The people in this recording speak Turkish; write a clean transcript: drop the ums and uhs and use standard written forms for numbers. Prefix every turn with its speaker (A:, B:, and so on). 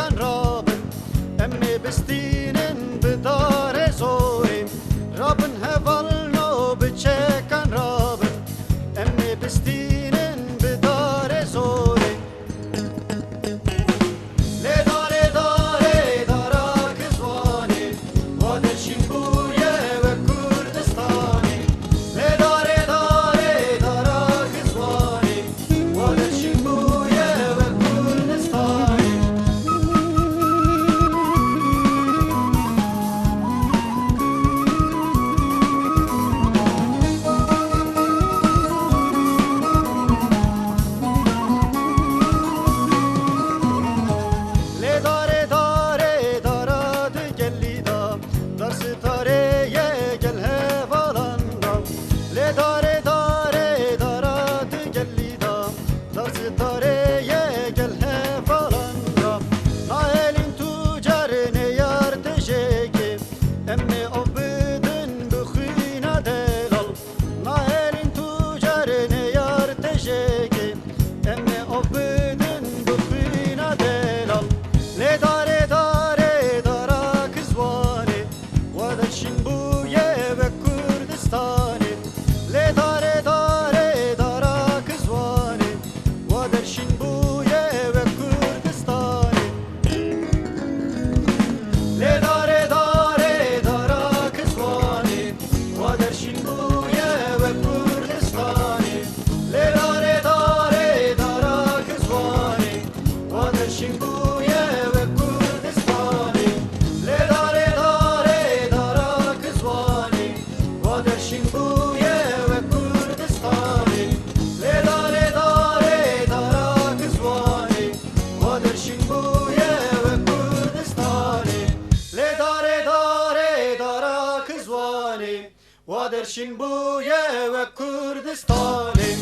A: kan Robin emmi bestinen bedare zorim Robin heval no bechekan Robin emmi bestinen bedare zorim Le dare dare dara kızvani Vader Şimbuye ve Kurdistani Le dare dare dara kızvani Vader Şimbuye ve Kurdistani Le dare dare dara de gelida Darsı tareye gel hevalanda Le dare dare dara de gelida Darsı tareye gel hevalanda Naelin tucar ne yar teşeki Emmi obdin bıkhina delal Naelin tucar ne yar teşeki Emmi obdin bıkhina delal Le dare dare dara kızvani Vader Şimbuye ve Kurdistani Le dare dare dara kızvani Vader Şimbuye ve Kurdistani Le dare dare dara kızvani Vader Şimbuye ve Kurdistani Le dare dare dara kızvani Vader Şimbuye ve Kurdistani Le dare dare dara kızvani Vader Şimbuye ve Kurdistani Le dare dare dara kızvani Vader Şimbuye ve Kurdistani Le dare dare dara kızvani Vader Şimbuye ve Kurdistani